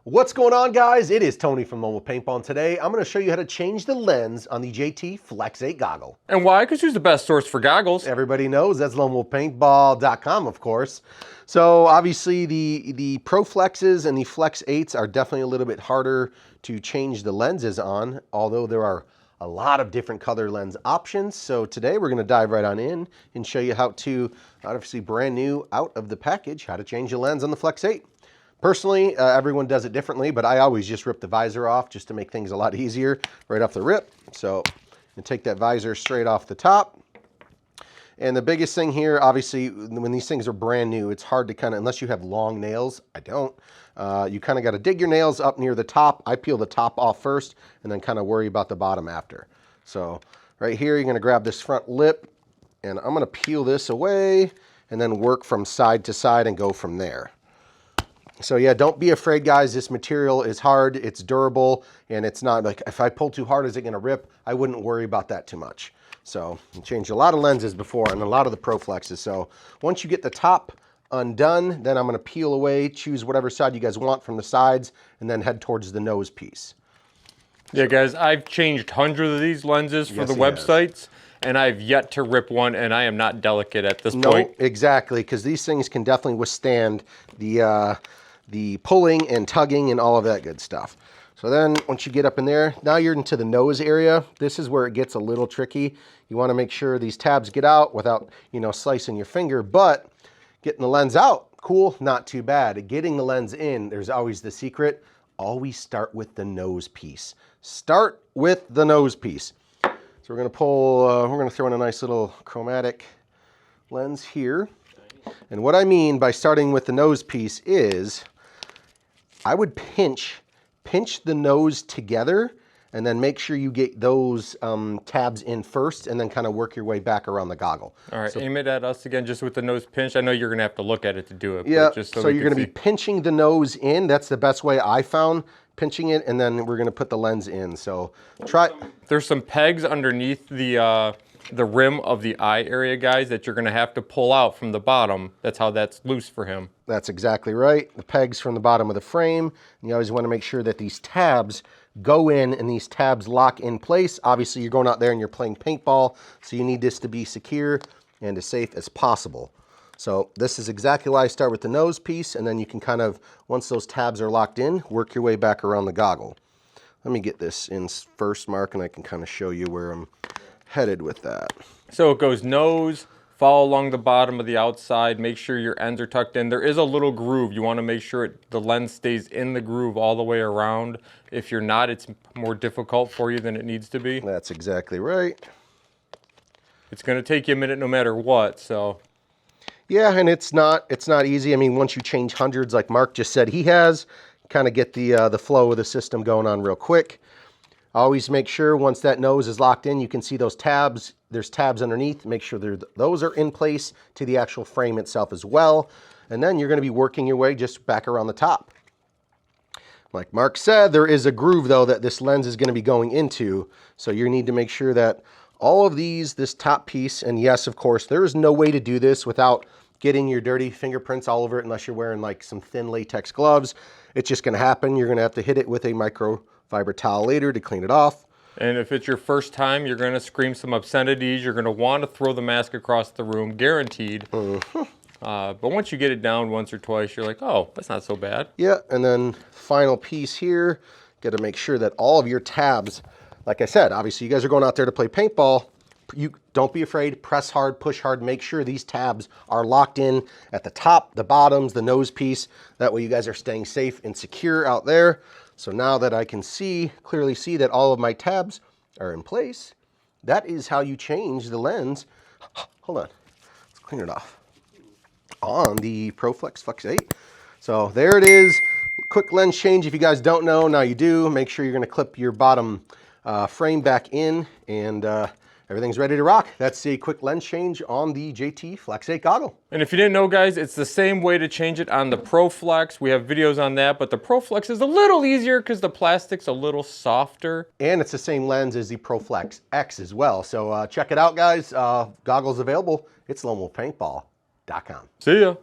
What's going on, guys? It is Tony from Lone Wolf Paintball, and today I'm going to show you how to change the lens on the JT Flex 8 goggle. And why? Because who's the best source for goggles? Everybody knows that's lonewolfpaintball.com, of course. So obviously the Pro Flexes and the Flex 8s are definitely a little bit harder to change the lenses on, although there are a lot of different color lens options. So today we're going to dive right on in and show you how to, obviously brand new out of the package, how to change the lens on the Flex 8. Personally, everyone does it differently, but I always just rip the visor off just to make things a lot easier right off the rip. So you take that visor straight off the top. And the biggest thing here, obviously, when these things are brand new, it's hard to kind of, unless you have long nails, I don't, you kind of got to dig your nails up near the top. I peel the top off first and then kind of worry about the bottom after. So right here, you're going to grab this front lip and I'm going to peel this away and then work from side to side and go from there. So yeah, don't be afraid, guys. This material is hard, it's durable, and it's not like, if I pull too hard, is it gonna rip? I wouldn't worry about that too much. So I changed a lot of lenses before and a lot of the Pro Flexes. So once you get the top undone, then I'm gonna peel away, choose whatever side you guys want from the sides, and then head towards the nose piece. Yeah, guys, I've changed hundreds of these lenses for the websites, and I've yet to rip one, and I am not delicate at this point. No, exactly, because these things can definitely withstand the pulling and tugging and all of that good stuff. So then once you get up in there, now you're into the nose area. This is where it gets a little tricky. You want to make sure these tabs get out without, you know, slicing your finger, but getting the lens out, cool, not too bad. Getting the lens in, there's always the secret. Always start with the nose piece. Start with the nose piece. So we're going to pull, we're going to throw in a nice little chromatic lens here. And what I mean by starting with the nose piece is I would pinch the nose together and then make sure you get those tabs in first and then kind of work your way back around the goggle. All right, so aim it at us again just with the nose pinch. I know you're going to have to look at it to do it. Yeah, but just so you're going to be pinching the nose in. That's the best way I found, pinching it, and then we're going to put the lens in. So try. There's some pegs underneath the rim of the eye area, guys, that you're going to have to pull out from the bottom. That's how that's loose for him. That's exactly right. The pegs from the bottom of the frame. And you always want to make sure that these tabs go in and these tabs lock in place. Obviously, you're going out there and you're playing paintball, so you need this to be secure and as safe as possible. So this is exactly why I start with the nose piece, and then you can kind of, once those tabs are locked in, work your way back around the goggle. Let me get this in first, Mark, and I can kind of show you where I'm headed with that. So it goes nose, follow along the bottom of the outside, make sure your ends are tucked in. There is a little groove. You want to make sure the lens stays in the groove all the way around. If you're not, it's more difficult for you than it needs to be. That's exactly right. It's going to take you a minute no matter what, so. Yeah, and it's not easy. I mean, once you change hundreds like Mark just said he has, kind of get the flow of the system going on real quick. Always make sure once that nose is locked in, you can see those tabs. There's tabs underneath. Make sure those are in place to the actual frame itself as well. And then you're going to be working your way just back around the top. Like Mark said, there is a groove, though, that this lens is going to be going into. So you need to make sure that all of these, this top piece, and yes, of course, there is no way to do this without getting your dirty fingerprints all over it unless you're wearing like some thin latex gloves. It's just going to happen. You're going to have to hit it with a microfiber towel later to clean it off. And if it's your first time, you're going to scream some obscenities. You're going to want to throw the mask across the room, guaranteed. But once you get it down once or twice, you're like, oh, that's not so bad. Yeah, and then final piece here, got to make sure that all of your tabs, like I said, obviously you guys are going out there to play paintball. You don't be afraid, press hard, push hard, make sure these tabs are locked in at the top, the bottoms, the nose piece. That way you guys are staying safe and secure out there. So now that I can clearly see that all of my tabs are in place, that is how you change the lens. Hold on, let's clean it off. On the Pro Flex 8. So there it is. Quick lens change. If you guys don't know, now you do. Make sure you're going to clip your bottom frame back in, and everything's ready to rock. That's a quick lens change on the JT Flex 8 goggle. And if you didn't know, guys, it's the same way to change it on the Pro Flex. We have videos on that, but the Pro Flex is a little easier because the plastic's a little softer. And it's the same lens as the Pro Flex X as well. So check it out, guys. Goggles available. It's lonewolfpaintball.com. See ya.